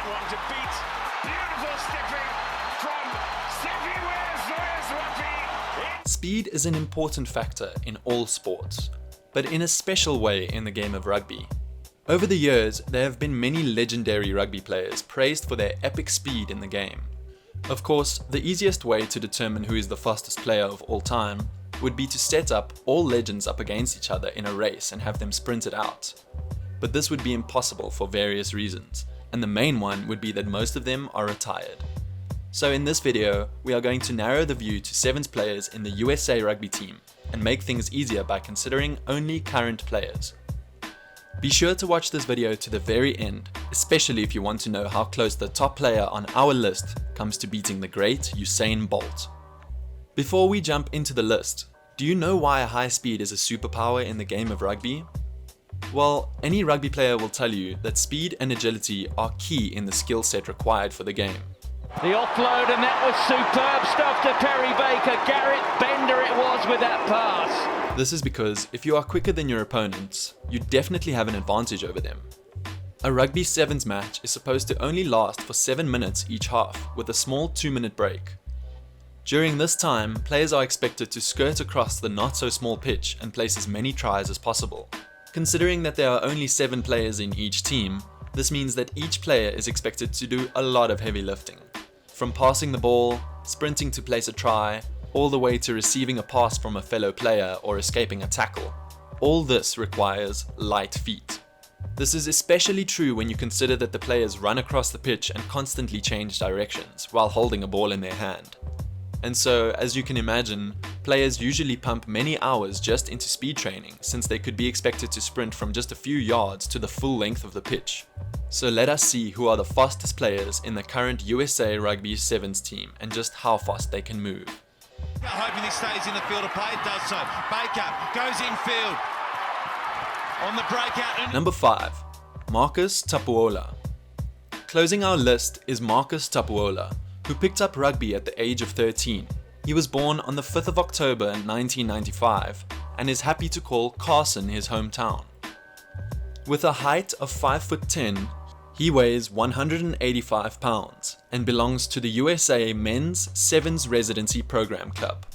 one to beat. Beautiful stiffing from Steffi Where's Rugby. Speed is an important factor in all sports, but in a special way in the game of rugby. Over the years, there have been many legendary rugby players praised for their epic speed in the game. Of course, the easiest way to determine who is the fastest player of all time would be to set up all legends up against each other in a race and have them sprint it out. But this would be impossible for various reasons, and the main one would be that most of them are retired. So in this video, we are going to narrow the view to sevens players in the USA Rugby team and make things easier by considering only current players. Be sure to watch this video to the very end, especially if you want to know how close the top player on our list comes to beating the great Usain Bolt. Before we jump into the list, do you know why high speed is a superpower in the game of rugby? Well, any rugby player will tell you that speed and agility are key in the skill set required for the game. The offload, and that was superb stuff to Terry Baker. Garrett Bender it was with that pass. This is because if you are quicker than your opponents, you definitely have an advantage over them. A rugby sevens match is supposed to only last for 7 minutes each half, with a small 2-minute break. During this time, players are expected to skirt across the not so small pitch and place as many tries as possible. Considering that there are only 7 players in each team, this means that each player is expected to do a lot of heavy lifting. From passing the ball, sprinting to place a try, all the way to receiving a pass from a fellow player or escaping a tackle. All this requires light feet. This is especially true when you consider that the players run across the pitch and constantly change directions while holding a ball in their hand. And so, as you can imagine, players usually pump many hours just into speed training, since they could be expected to sprint from just a few yards to the full length of the pitch. So let us see who are the fastest players in the current USA Rugby Sevens team and just how fast they can move. Hoping he stays in the field of play, it does so. Baker goes infield on the breakout. Number 5. Marcus Tupuola. Closing our list is Marcus Tupuola, who picked up rugby at the age of 13. He was born on the 5th of October 1995 and is happy to call Carson his hometown. With a height of 5'10", he weighs 185 pounds and belongs to the USA Men's Sevens Residency Program Club.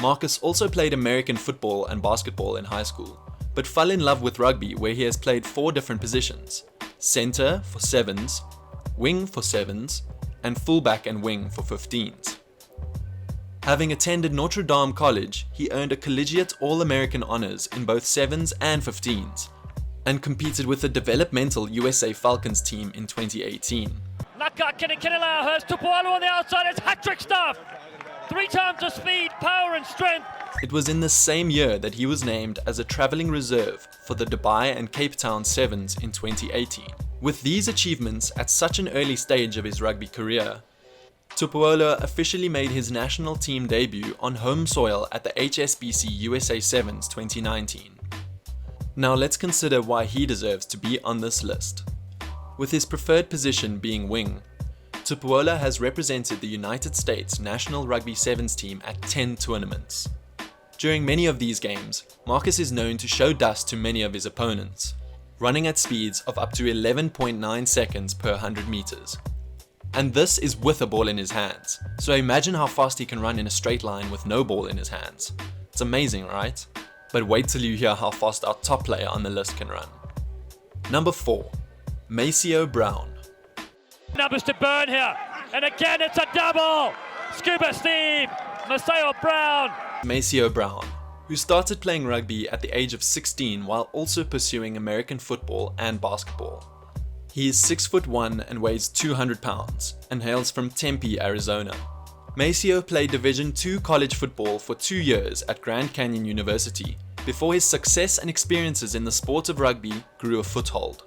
Marcus also played American football and basketball in high school, but fell in love with rugby, where he has played 4 different positions: center for sevens, wing for sevens, and fullback and wing for 15s. Having attended Notre Dame College, he earned a collegiate All-American honors in both sevens and 15s, and competed with the developmental USA Falcons team in 2018. Maka Unufe, Tupuola on the outside, it's hat-trick stuff! 3 times the speed, power and strength. It was in the same year that he was named as a traveling reserve for the Dubai and Cape Town Sevens in 2018. With these achievements at such an early stage of his rugby career, Tupuola officially made his national team debut on home soil at the HSBC USA Sevens 2019. Now let's consider why he deserves to be on this list. With his preferred position being wing, Tupuola has represented the United States national rugby sevens team at 10 tournaments. During many of these games, Marcus is known to show dust to many of his opponents, running at speeds of up to 11.9 seconds per 100 meters. And this is with a ball in his hands, so imagine how fast he can run in a straight line with no ball in his hands. It's amazing, right? But wait till you hear how fast our top player on the list can run. Number 4. Maceo Brown. Numbers to burn here, and again it's a double! Scuba Steve, Maceo Brown. Maceo Brown, who started playing rugby at the age of 16 while also pursuing American football and basketball. He is 6'1" and weighs 200 pounds, and hails from Tempe, Arizona. Maceo played Division II college football for 2 years at Grand Canyon University before his success and experiences in the sport of rugby grew a foothold.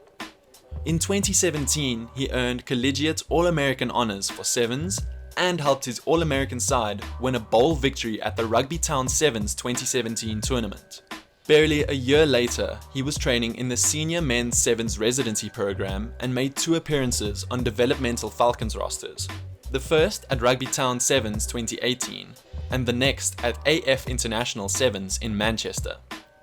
In 2017, he earned collegiate All-American honors for sevens and helped his All-American side win a bowl victory at the Rugby Town Sevens 2017 tournament. Barely a year later, he was training in the Senior Men's Sevens Residency Program and made 2 appearances on developmental Falcons rosters. The first at Rugby Town Sevens 2018 and the next at AF International Sevens in Manchester.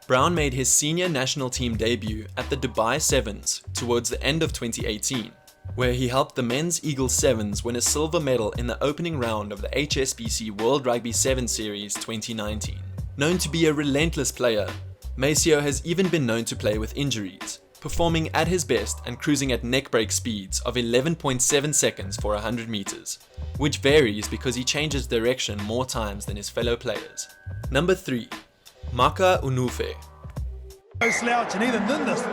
Brown made his senior national team debut at the Dubai Sevens towards the end of 2018 where he helped the men's Eagles Sevens win a silver medal in the opening round of the HSBC World Rugby 7 Series 2019. Known to be a relentless player, Maceo has even been known to play with injuries, performing at his best and cruising at neckbreak speeds of 11.7 seconds for 100 meters, which varies because he changes direction more times than his fellow players. Number 3. Maka Unufe. No slouch, and even in this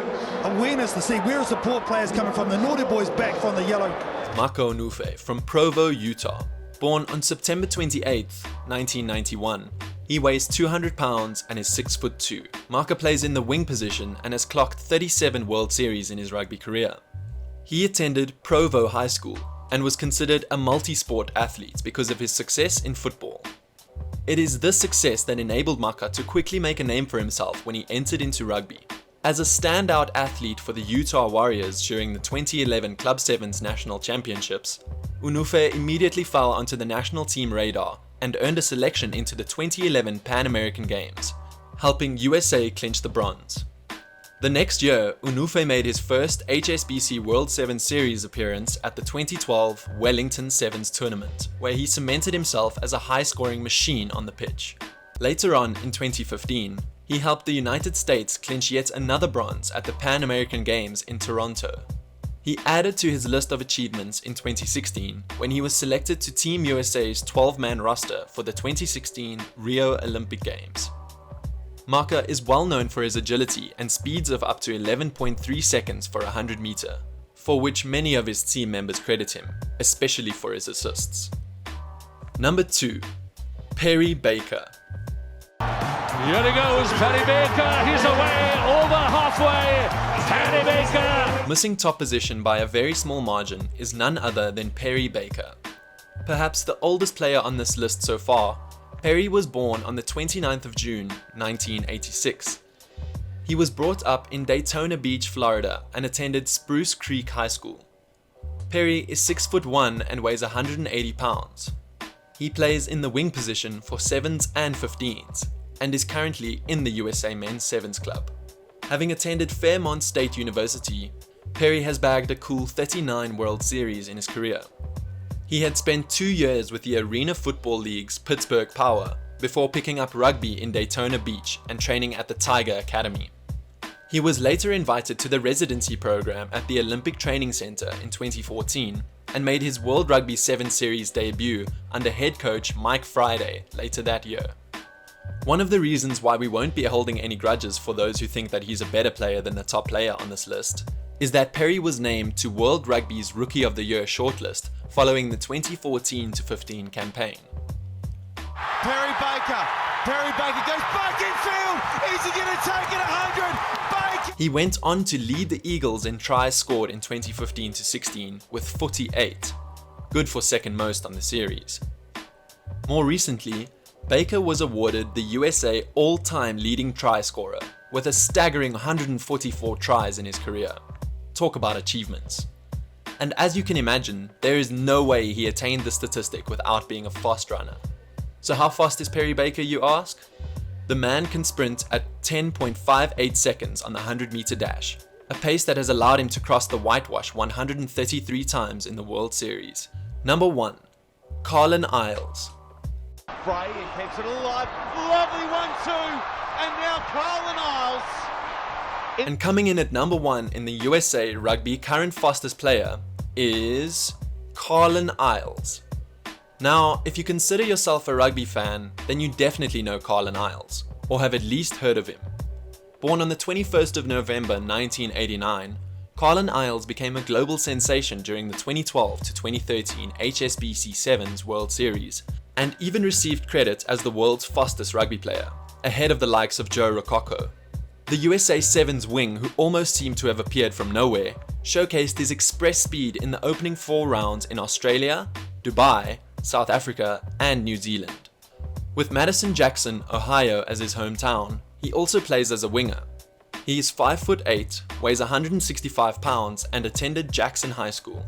awareness to see where are support players coming from. The naughty boys back from the yellow. Maka Unufe from Provo, Utah. Born on September 28, 1991. He weighs 200 pounds and is 6'2". Maka plays in the wing position and has clocked 37 World Series in his rugby career. He attended Provo High School and was considered a multi-sport athlete because of his success in football. It is this success that enabled Maka to quickly make a name for himself when he entered into rugby. As a standout athlete for the Utah Warriors during the 2011 Club Sevens National Championships, Unufe immediately fell onto the national team radar and earned a selection into the 2011 Pan American Games, helping USA clinch the bronze. The next year, Unufe made his first HSBC World 7 Series appearance at the 2012 Wellington Sevens tournament, where he cemented himself as a high-scoring machine on the pitch. Later on, in 2015, he helped the United States clinch yet another bronze at the Pan American Games in Toronto. He added to his list of achievements in 2016 when he was selected to Team USA's 12-man roster for the 2016 Rio Olympic Games. Maka is well known for his agility and speeds of up to 11.3 seconds for 100 meter, for which many of his team members credit him, especially for his assists. Number 2. Perry Baker. Here he goes, Perry Baker, he's away, over halfway, Perry Baker! Missing top position by a very small margin is none other than Perry Baker. Perhaps the oldest player on this list so far, Perry was born on the 29th of June, 1986. He was brought up in Daytona Beach, Florida, and attended Spruce Creek High School. Perry is 6'1" and weighs 180 pounds. He plays in the wing position for 7s and 15s, and is currently in the USA Men's Sevens Club. Having attended Fairmont State University, Perry has bagged a cool 39 World Series in his career. He had spent 2 years with the Arena Football League's Pittsburgh Power before picking up rugby in Daytona Beach and training at the Tiger Academy. He was later invited to the residency program at the Olympic Training Center in 2014 and made his World Rugby 7 Series debut under head coach Mike Friday later that year. One of the reasons why we won't be holding any grudges for those who think that he's a better player than the top player on this list is that Perry was named to World Rugby's Rookie of the Year shortlist following the 2014-15 campaign. Perry Baker goes back in field. Is he going to take it 100? Baker! He went on to lead the Eagles in tries scored in 2015-16 with 48, good for second most on the series. More recently, Baker was awarded the USA all-time leading try scorer with a staggering 144 tries in his career. Talk about achievements. And as you can imagine, there is no way he attained the statistic without being a fast runner. So how fast is Perry Baker, you ask? The man can sprint at 10.58 seconds on the 100-meter dash, a pace that has allowed him to cross the whitewash 133 times in the World Series. Number 1. Carlin Isles. Bray keeps it alive. Lovely 1-2. And now Carlin Isles. And coming in at number 1 in the USA Rugby current fastest player is Carlin Isles. Now, if you consider yourself a rugby fan, then you definitely know Carlin Isles, or have at least heard of him. Born on the 21st of November 1989, Carlin Isles became a global sensation during the 2012-2013 HSBC Sevens World Series, and even received credit as the world's fastest rugby player, ahead of the likes of Joe Rokoko. The USA Sevens wing, who almost seemed to have appeared from nowhere, showcased his express speed in the opening 4 rounds in Australia, Dubai, South Africa, and New Zealand. With Madison Jackson, Ohio as his hometown, he also plays as a winger. He is 5'8", weighs 165 pounds, and attended Jackson High School.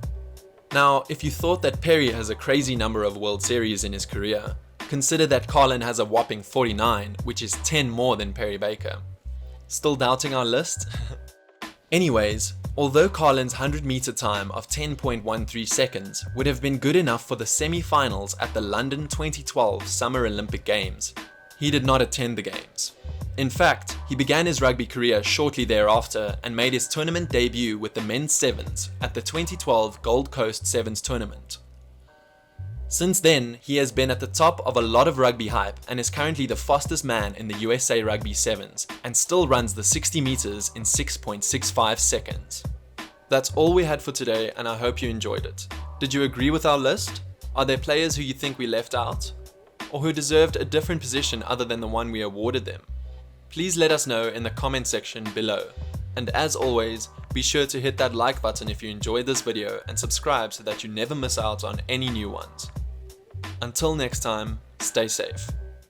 Now, if you thought that Perry has a crazy number of World Series in his career, consider that Carlin has a whopping 49, which is 10 more than Perry Baker. Still doubting our list? Anyways, Although Carlin's 100-meter time of 10.13 seconds would have been good enough for the semi-finals at the London 2012 Summer Olympic Games, he did not attend the games. In fact, he began his rugby career shortly thereafter and made his tournament debut with the men's sevens at the 2012 Gold Coast Sevens tournament. Since then, he has been at the top of a lot of rugby hype and is currently the fastest man in the USA Rugby Sevens and still runs the 60 meters in 6.65 seconds. That's all we had for today, and I hope you enjoyed it. Did you agree with our list? Are there players who you think we left out? Or who deserved a different position other than the one we awarded them? Please let us know in the comment section below. And as always, be sure to hit that like button if you enjoyed this video and subscribe so that you never miss out on any new ones. Until next time, stay safe.